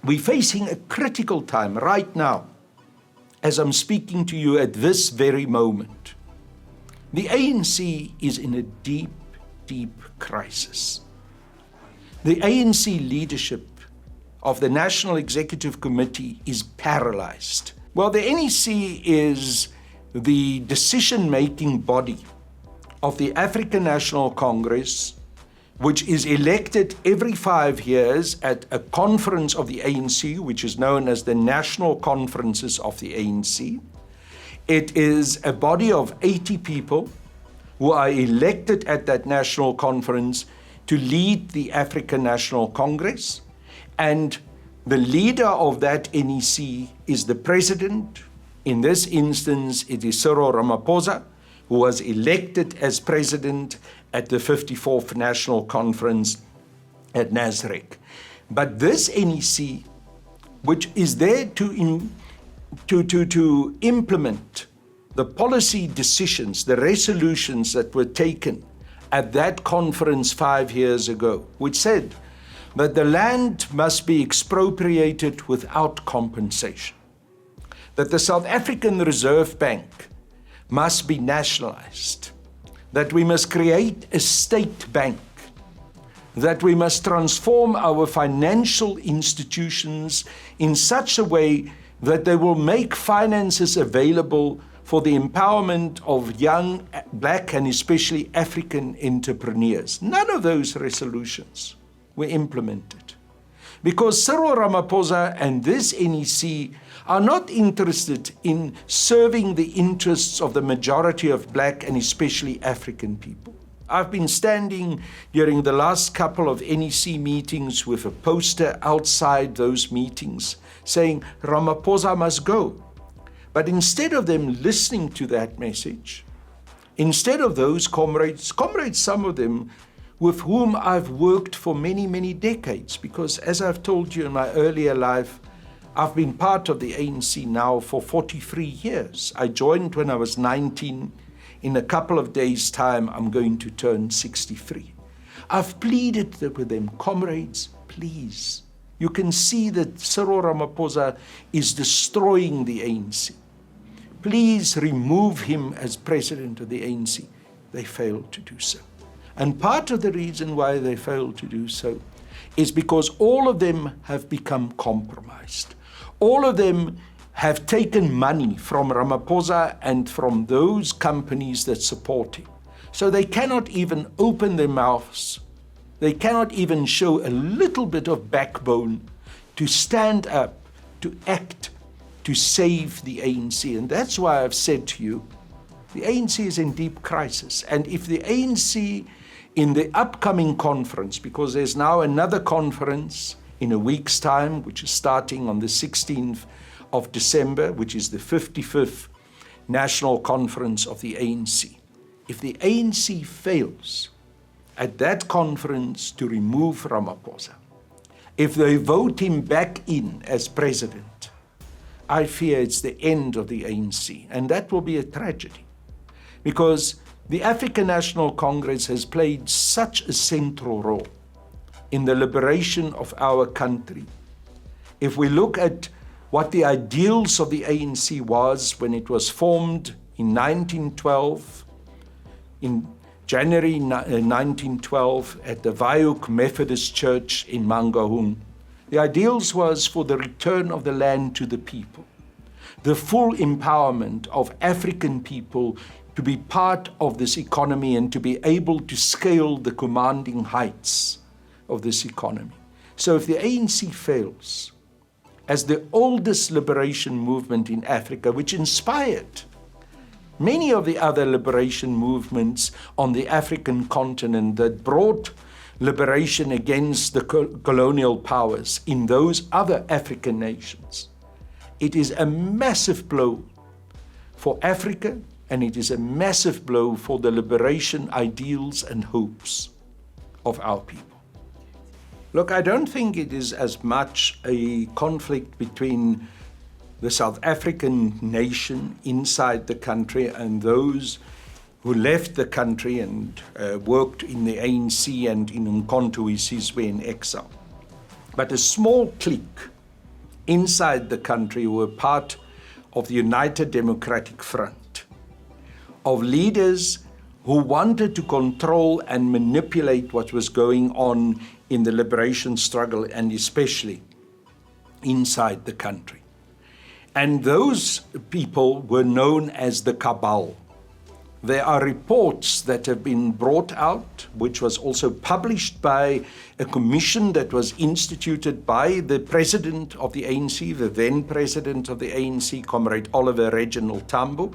We're facing a critical time right now, as I'm speaking to you at this very moment. The ANC is in a deep, deep crisis. The ANC leadership of the National Executive Committee is paralyzed. Well, the NEC is the decision-making body of the African National Congress, which is elected every 5 years at a conference of the ANC, which is known as the National Conferences of the ANC. It is a body of 80 people who are elected at that national conference to lead the African National Congress. And the leader of that NEC is the president. In this instance, it is Cyril Ramaphosa, who was elected as president at the 54th National Conference at Nasrec. But this NEC, which is there to implement the policy decisions, the resolutions that were taken at that conference 5 years ago, which said that the land must be expropriated without compensation, that the South African Reserve Bank must be nationalized, that we must create a state bank, that we must transform our financial institutions in such a way that they will make finances available for the empowerment of young Black and especially African entrepreneurs. None of those resolutions were implemented because Cyril Ramaphosa and this NEC are not interested in serving the interests of the majority of Black and especially African people. I've been standing during the last couple of NEC meetings with a poster outside those meetings saying Ramaphosa must go. But instead of them listening to that message, instead of those comrades, some of them with whom I've worked for many, many decades, because as I've told you in my earlier life, I've been part of the ANC now for 43 years. I joined when I was 19. In a couple of days' time, I'm going to turn 63. I've pleaded with them, comrades, please. You can see that Cyril Ramaphosa is destroying the ANC. Please remove him as president of the ANC. They failed to do so. And part of the reason why they failed to do so is because all of them have become compromised. All of them have taken money from Ramaphosa and from those companies that support him. So they cannot even open their mouths. They cannot even show a little bit of backbone to stand up, to act, to save the ANC. And that's why I've said to you, the ANC is in deep crisis. And if the ANC in the upcoming conference, because there's now another conference in a week's time, which is starting on the 16th of December, which is the 55th National Conference of the ANC. If the ANC fails at that conference to remove Ramaphosa, if they vote him back in as president, I fear it's the end of the ANC, and that will be a tragedy, because the African National Congress has played such a central role in the liberation of our country. If we look at what the ideals of the ANC was when it was formed in 1912, in January 1912 at the Waihoek Methodist Church in Mangaung, the ideals was for the return of the land to the people, the full empowerment of African people to be part of this economy and to be able to scale the commanding heights of this economy. So if the ANC fails, as the oldest liberation movement in Africa, which inspired many of the other liberation movements on the African continent that brought liberation against the colonial powers in those other African nations, it is a massive blow for Africa, and it is a massive blow for the liberation ideals and hopes of our people. Look, I don't think it is as much a conflict between the South African nation inside the country and those who left the country and worked in the ANC and in Umkhonto we Sizwe in exile. But a small clique inside the country who were part of the United Democratic Front, of leaders who wanted to control and manipulate what was going on in the liberation struggle, and especially inside the country. And those people were known as the Cabal. There are reports that have been brought out, which was also published by a commission that was instituted by the president of the ANC, the then president of the ANC, Comrade Oliver Reginald Tambo.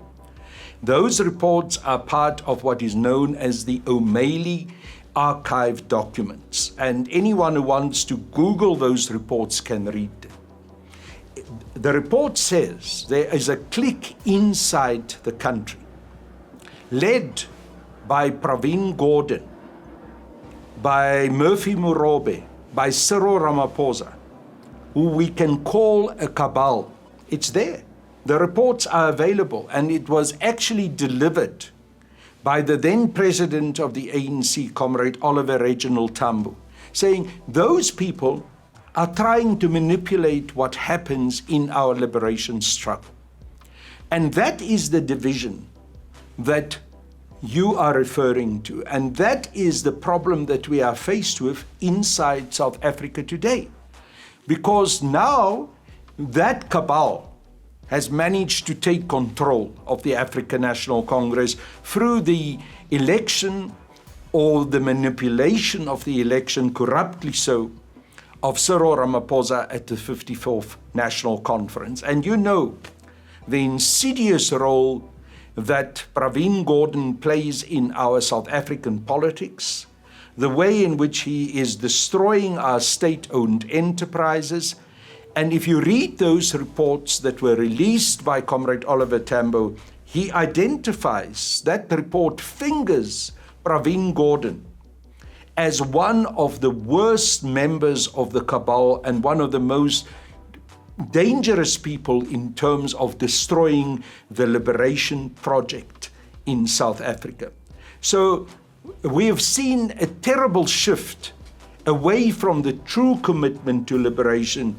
Those reports are part of what is known as the O'Malley archive documents, and anyone who wants to Google those reports can read them. The report says there is a clique inside the country, led by Pravin Gordhan, by Murphy Murobe, by Cyril Ramaphosa, who we can call a cabal. It's there. The reports are available, and it was actually delivered by the then president of the ANC, Comrade Oliver Reginald Tambo, saying those people are trying to manipulate what happens in our liberation struggle. And that is the division that you are referring to, and that is the problem that we are faced with inside South Africa today. Because now that cabal has managed to take control of the African National Congress through the election, or the manipulation of the election, corruptly so, of Cyril Ramaphosa at the 54th National Conference. And you know the insidious role that Pravin Gordhan plays in our South African politics, the way in which he is destroying our state-owned enterprises. And if you read those reports that were released by Comrade Oliver Tambo, he identifies, that report fingers Pravin Gordhan as one of the worst members of the cabal and one of the most dangerous people in terms of destroying the liberation project in South Africa. So we have seen a terrible shift away from the true commitment to liberation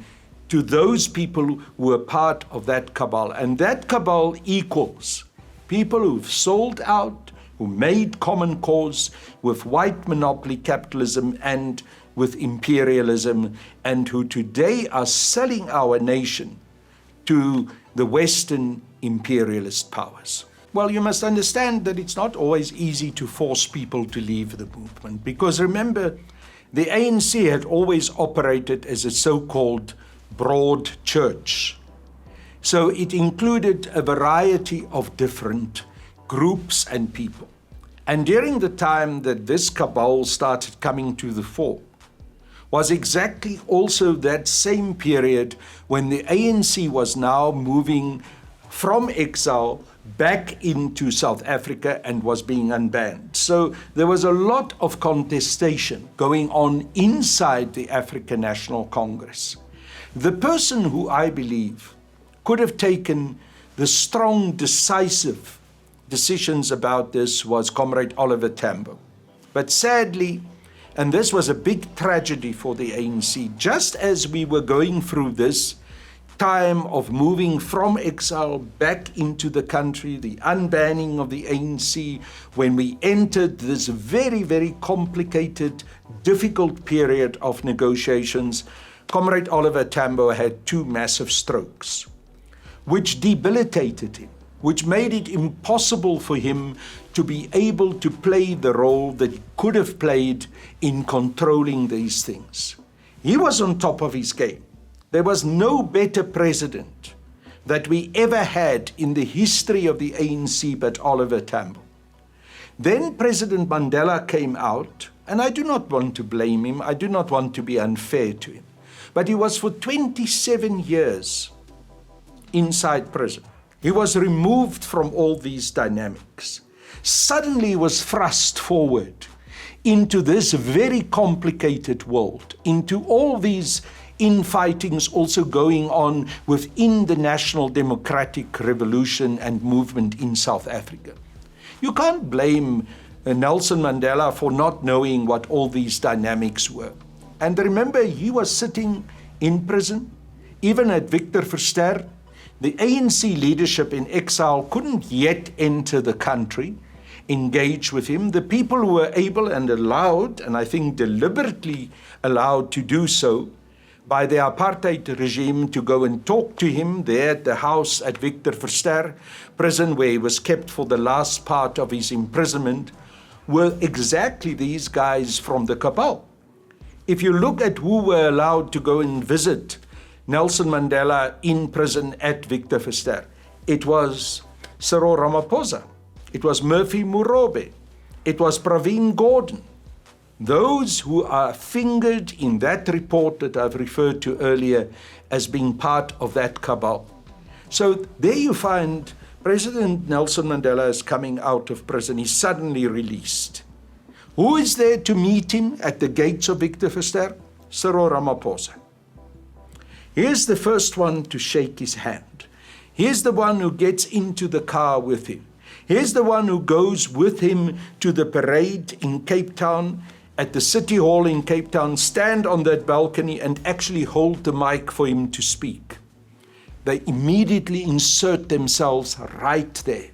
to those people who are part of that cabal. And that cabal equals people who've sold out, who made common cause with white monopoly capitalism and with imperialism, and who today are selling our nation to the Western imperialist powers. Well, you must understand that it's not always easy to force people to leave the movement, because remember, the ANC had always operated as a so-called broad church. So it included a variety of different groups and people. And during the time that this cabal started coming to the fore, was exactly also that same period when the ANC was now moving from exile back into South Africa and was being unbanned. So there was a lot of contestation going on inside the African National Congress. The person who I believe could have taken the strong, decisive decisions about this was Comrade Oliver Tambo. But sadly, and this was a big tragedy for the ANC, just as we were going through this time of moving from exile back into the country, the unbanning of the ANC, when we entered this very, very complicated, difficult period of negotiations, Comrade Oliver Tambo had two massive strokes, which debilitated him, which made it impossible for him to be able to play the role that he could have played in controlling these things. He was on top of his game. There was no better president that we ever had in the history of the ANC but Oliver Tambo. Then President Mandela came out, and I do not want to blame him, I do not want to be unfair to him, but he was for 27 years inside prison. He was removed from all these dynamics. Suddenly was thrust forward into this very complicated world, into all these infightings also going on within the National Democratic Revolution and movement in South Africa. You can't blame Nelson Mandela for not knowing what all these dynamics were. And remember, he was sitting in prison even at Victor Verster, the ANC leadership in exile couldn't yet enter the country, engage with him. The people who were able and allowed, and I think deliberately allowed to do so, by the apartheid regime to go and talk to him there at the house at Victor Verster prison, where he was kept for the last part of his imprisonment, were exactly these guys from the Cabal. If you look at who were allowed to go and visit Nelson Mandela in prison at Victor Verster, it was Cyril Ramaphosa, it was Murphy Murobe, it was Praveen Gordhan. Those who are fingered in that report that I've referred to earlier as being part of that cabal. So there you find President Nelson Mandela is coming out of prison. He's suddenly released. Who is there to meet him at the gates of Victor Verster? Cyril Ramaphosa. Here's the first one to shake his hand. Here's the one who gets into the car with him. Here's the one who goes with him to the parade in Cape Town, at the City Hall in Cape Town, stand on that balcony and actually hold the mic for him to speak. They immediately insert themselves right there.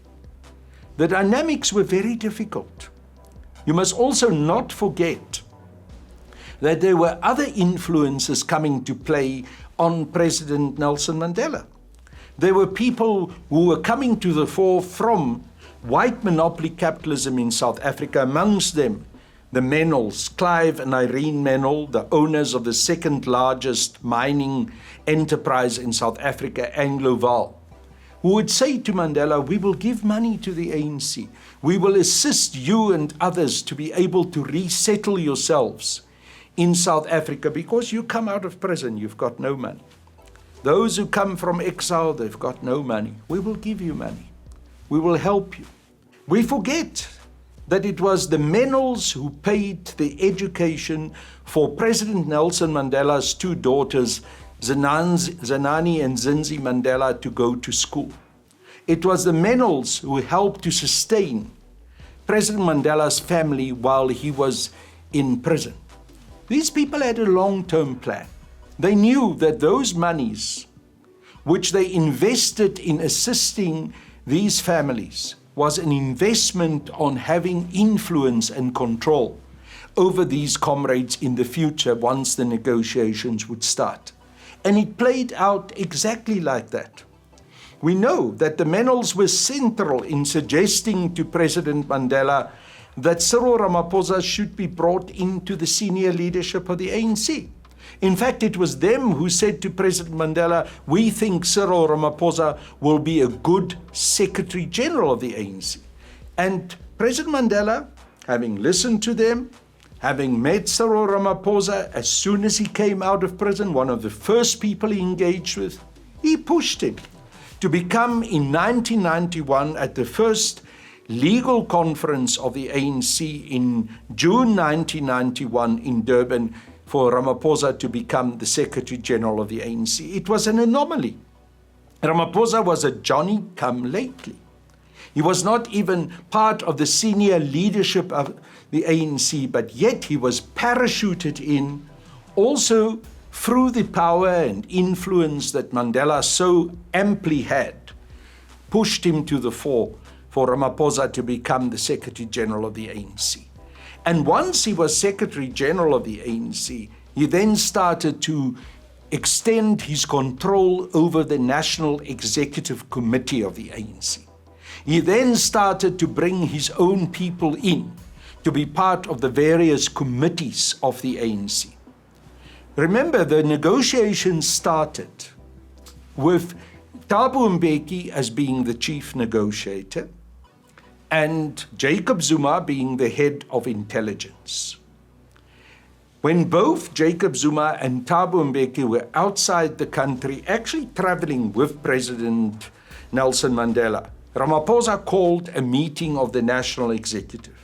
The dynamics were very difficult. You must also not forget that there were other influences coming to play on President Nelson Mandela. There were people who were coming to the fore from white monopoly capitalism in South Africa, amongst them the Menels, Clive and Irene Menel, the owners of the second largest mining enterprise in South Africa, Angloval, who would say to Mandela, we will give money to the ANC. We will assist you and others to be able to resettle yourselves in South Africa because you come out of prison, you've got no money. Those who come from exile, they've got no money. We will give you money. We will help you. We forget that it was the Menels who paid the education for President Nelson Mandela's two daughters, Zenani and Zinzi Mandela, to go to school. It was the Menels who helped to sustain President Mandela's family while he was in prison. These people had a long-term plan. They knew that those monies which they invested in assisting these families was an investment on having influence and control over these comrades in the future once the negotiations would start. And it played out exactly like that. We know that the Menels were central in suggesting to President Mandela that Cyril Ramaphosa should be brought into the senior leadership of the ANC. In fact, it was them who said to President Mandela, we think Cyril Ramaphosa will be a good Secretary General of the ANC. And President Mandela, having listened to them, having met Cyril Ramaphosa as soon as he came out of prison, one of the first people he engaged with, he pushed him to become in 1991 at the first legal conference of the ANC in June 1991 in Durban, for Ramaphosa to become the Secretary General of the ANC. It was an anomaly. Ramaphosa was a Johnny-come-lately. He was not even part of the senior leadership of the ANC, but yet he was parachuted in also through the power and influence that Mandela so amply had, pushed him to the fore for Ramaphosa to become the Secretary General of the ANC. And once he was Secretary General of the ANC, he then started to extend his control over the National Executive Committee of the ANC. He then started to bring his own people in to be part of the various committees of the ANC. Remember, the negotiations started with Thabo Mbeki as being the chief negotiator, and Jacob Zuma being the head of intelligence. When both Jacob Zuma and Thabo Mbeki were outside the country, actually traveling with President Nelson Mandela, Ramaphosa called a meeting of the National Executive.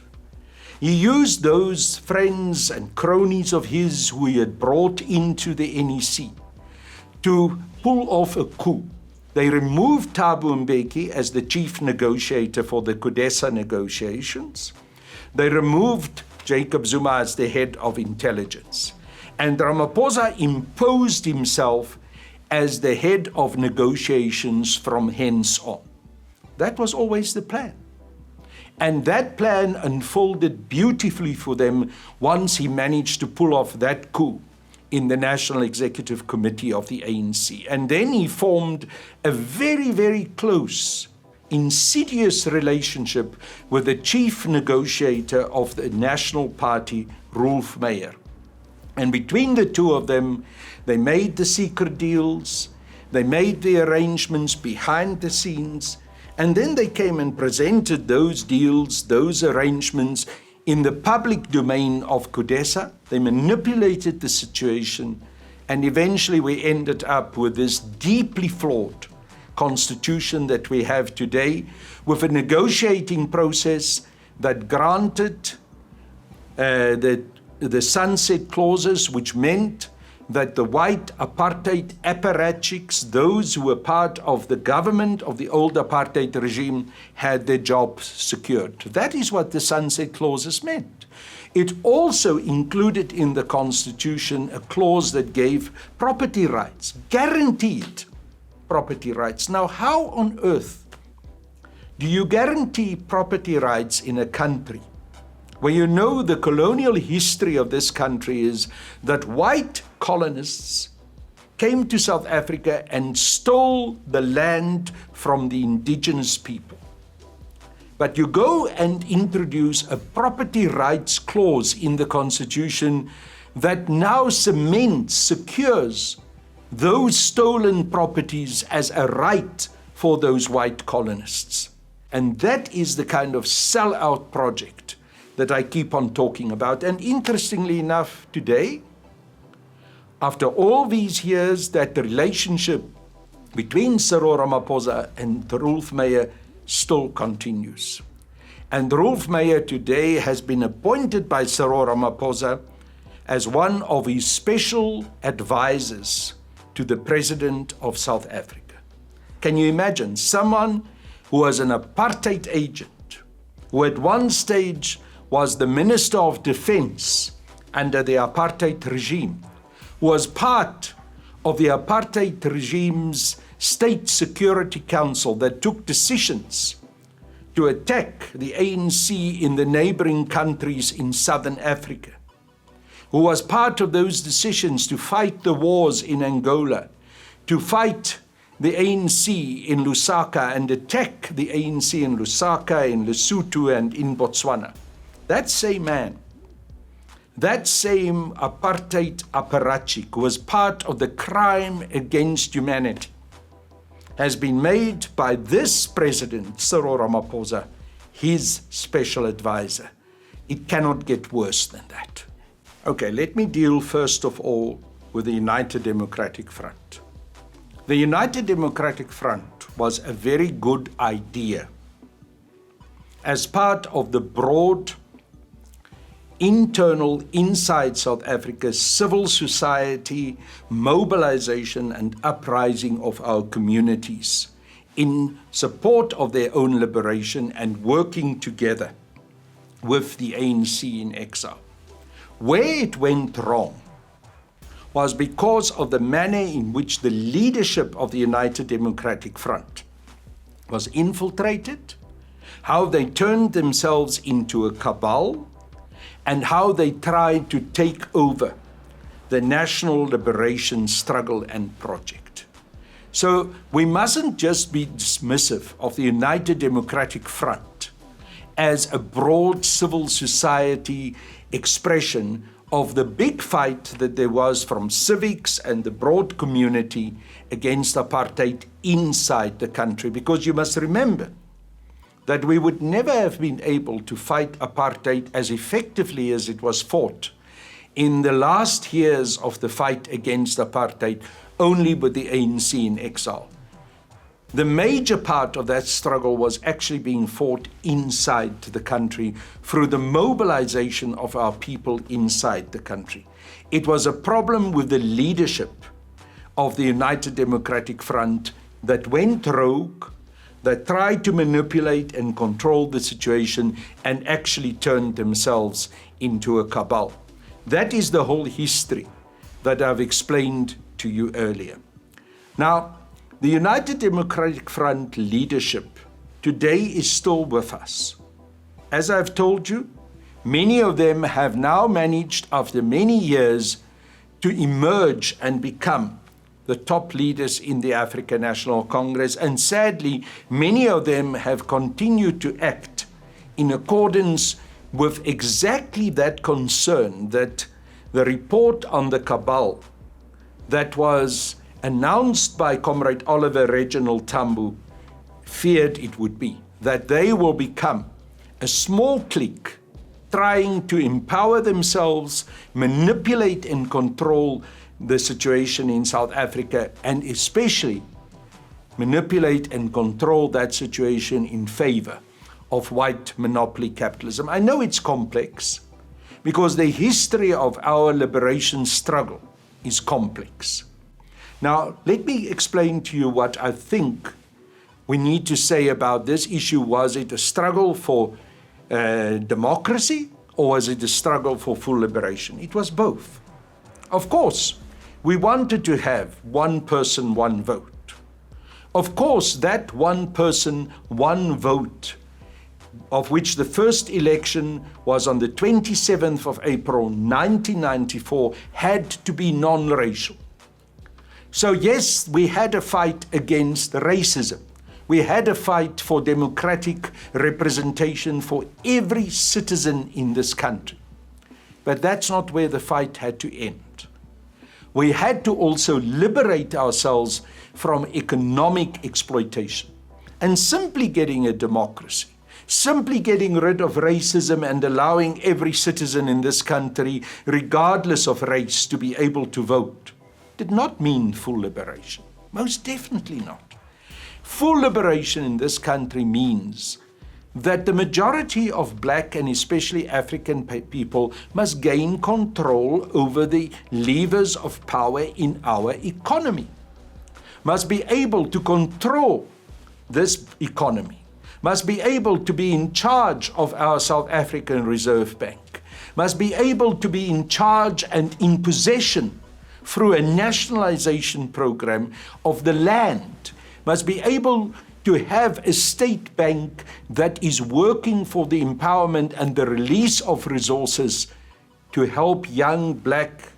He used those friends and cronies of his who he had brought into the NEC to pull off a coup. They removed Thabo Mbeki as the chief negotiator for the Codesa negotiations. They removed Jacob Zuma as the head of intelligence. And Ramaphosa imposed himself as the head of negotiations from hence on. That was always the plan. And that plan unfolded beautifully for them once he managed to pull off that coup in the National Executive Committee of the ANC. And then he formed a very, very close, insidious relationship with the chief negotiator of the National Party, Rolf Meyer. And between the two of them, they made the secret deals, they made the arrangements behind the scenes, and then they came and presented those deals, those arrangements in the public domain of Codesa. They manipulated the situation, and eventually we ended up with this deeply flawed constitution that we have today, with a negotiating process that granted the sunset clauses, which meant that the white apartheid apparatchiks, those who were part of the government of the old apartheid regime, had their jobs secured. That is what the sunset clauses meant. It also included in the Constitution a clause that gave property rights, guaranteed property rights. Now, how on earth do you guarantee property rights in a country where you know the colonial history of this country is that white colonists came to South Africa and stole the land from the indigenous people? But you go and introduce a property rights clause in the Constitution that now cements, secures those stolen properties as a right for those white colonists. And that is the kind of sellout project that I keep on talking about. And interestingly enough, today, after all these years, that the relationship between Cyril Ramaphosa and Rolf Meyer still continues. And Rolf Meyer today has been appointed by Cyril Ramaphosa as one of his special advisors to the President of South Africa. Can you imagine someone who was an apartheid agent, who at one stage was the Minister of Defense under the apartheid regime, was part of the apartheid regime's State Security Council that took decisions to attack the ANC in the neighboring countries in Southern Africa, who was part of those decisions to fight the wars in Angola, to fight the ANC in Lusaka and attack the ANC in Lusaka, in Lesotho and in Botswana. That same man, that same apartheid apparatchik who was part of the crime against humanity, has been made by this president, Cyril Ramaphosa, his special advisor. It cannot get worse than that. Okay, let me deal first of all with the United Democratic Front. The United Democratic Front was a very good idea as part of the broad internal inside South Africa's civil society mobilization and uprising of our communities in support of their own liberation and working together with the ANC in exile. Where it went wrong was because of the manner in which the leadership of the United Democratic Front was infiltrated, how they turned themselves into a cabal, and how they tried to take over the national liberation struggle and project. So we mustn't just be dismissive of the United Democratic Front as a broad civil society expression of the big fight that there was from civics and the broad community against apartheid inside the country. Because you must remember that we would never have been able to fight apartheid as effectively as it was fought in the last years of the fight against apartheid only with the ANC in exile. The major part of that struggle was actually being fought inside the country through the mobilization of our people inside the country. It was a problem with the leadership of the United Democratic Front that went rogue, that tried to manipulate and control the situation and actually turned themselves into a cabal. That is the whole history that I've explained to you earlier. Now, the United Democratic Front leadership today is still with us. As I've told you, many of them have now managed, after many years, to emerge and become the top leaders in the African National Congress. And sadly, many of them have continued to act in accordance with exactly that concern that the report on the Cabal that was announced by Comrade Oliver Reginald Tambo feared it would be, that they will become a small clique trying to empower themselves, manipulate and control the situation in South Africa, and especially manipulate and control that situation in favor of white monopoly capitalism. I know it's complex because the history of our liberation struggle is complex. Now, let me explain to you what I think we need to say about this issue. Was it a struggle for democracy, or was it a struggle for full liberation? It was both. Of course, we wanted to have one person, one vote. Of course, that one person, one vote, of which the first election was on the 27th of April 1994, had to be non-racial. So yes, we had a fight against racism. We had a fight for democratic representation for every citizen in this country. But that's not where the fight had to end. We had to also liberate ourselves from economic exploitation. And simply getting a democracy, simply getting rid of racism and allowing every citizen in this country, regardless of race, to be able to vote, did not mean full liberation. Most definitely not. Full liberation in this country means that the majority of black and especially African people must gain control over the levers of power in our economy, must be able to control this economy, must be able to be in charge of our South African Reserve Bank, must be able to be in charge and in possession through a nationalization program of the land, must be able to have a state bank that is working for the empowerment and the release of resources to help young black,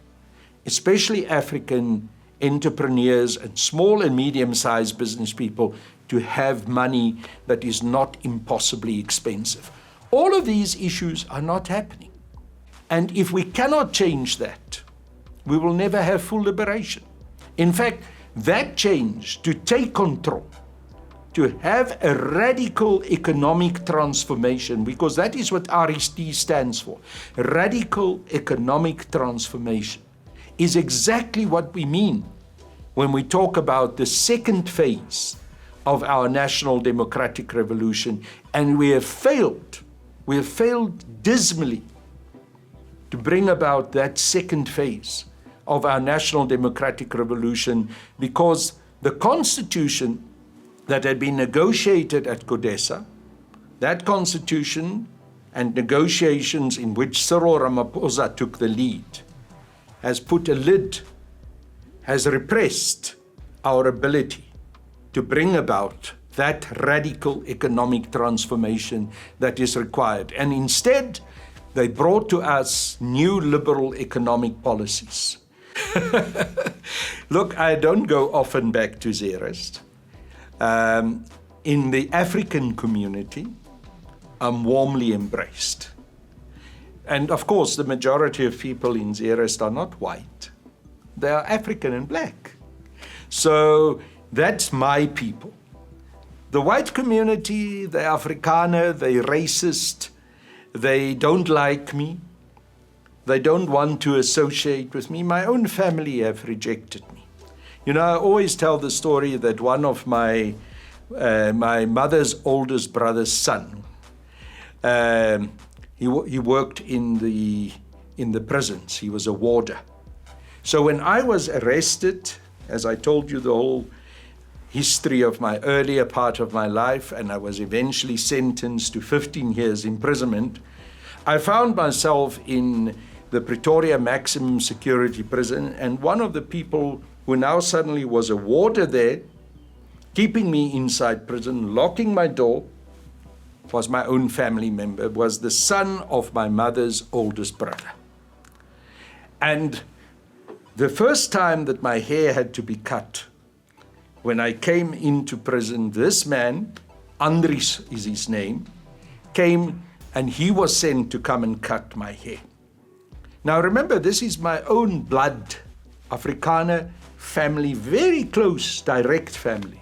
especially African entrepreneurs and small and medium-sized business people to have money that is not impossibly expensive. All of these issues are not happening. And if we cannot change that, we will never have full liberation. In fact, that change, to take control, to have a radical economic transformation, because that is what RST stands for, radical economic transformation, is exactly what we mean when we talk about the second phase of our national democratic revolution. And we have failed dismally to bring about that second phase of our national democratic revolution, because the constitution that had been negotiated at Codesa, that constitution and negotiations in which Cyril Ramaphosa took the lead, has put a lid, has repressed our ability to bring about that radical economic transformation that is required. And instead, they brought to us new liberal economic policies. Look, I don't go often back to Zeerust. In the African community, I'm warmly embraced. And of course, the majority of people in Zeerust are not white. They are African and black. So that's my people. The white community, they're Afrikaner, they're racist, they don't like me. They don't want to associate with me. My own family have rejected me. You know, I always tell the story that one of my mother's oldest brother's son, he worked in the prisons. He was a warder. So when I was arrested, as I told you the whole history of my earlier part of my life, and I was eventually sentenced to 15 years imprisonment, I found myself in the Pretoria Maximum Security Prison, and one of the people who now suddenly was a warder there, keeping me inside prison, locking my door, was my own family member, was the son of my mother's oldest brother. And the first time that my hair had to be cut, when I came into prison, this man, Andries is his name, came and he was sent to come and cut my hair. Now remember, this is my own blood, Afrikaner family, very close, direct family.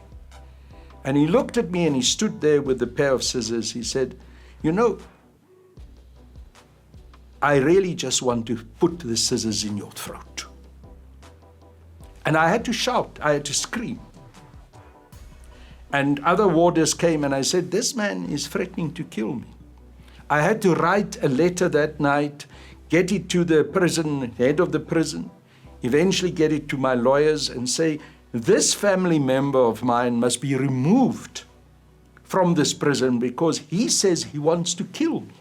And he looked at me and he stood there with a pair of scissors. He said, you know, I really just want to put the scissors in your throat. And I had to shout, I had to scream. And other warders came and I said, this man is threatening to kill me. I had to write a letter that night, get it to the prison, head of the prison, eventually get it to my lawyers and say, this family member of mine must be removed from this prison because he says he wants to kill me.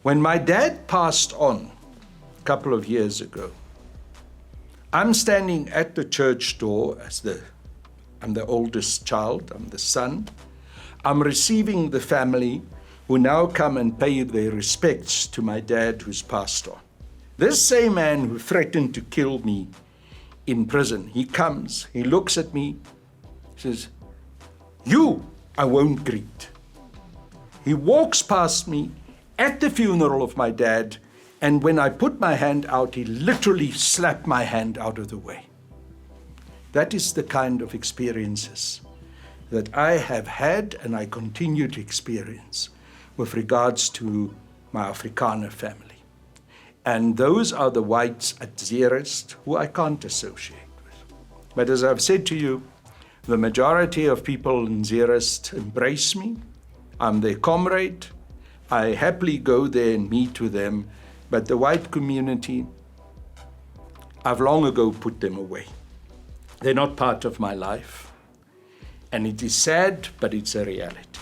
When my dad passed on a couple of years ago, I'm standing at the church door I'm the oldest child, I'm the son. I'm receiving the family who now come and pay their respects to my dad who's passed on. This same man who threatened to kill me in prison, he comes, he looks at me, says, you, I won't greet. He walks past me at the funeral of my dad, and when I put my hand out, he literally slapped my hand out of the way. That is the kind of experiences that I have had and I continue to experience with regards to my Afrikaner family. And those are the whites at Zeerust who I can't associate with. But as I've said to you, the majority of people in Zeerust embrace me. I'm their comrade. I happily go there and meet with them. But the white community, I've long ago put them away. They're not part of my life. And it is sad, but it's a reality.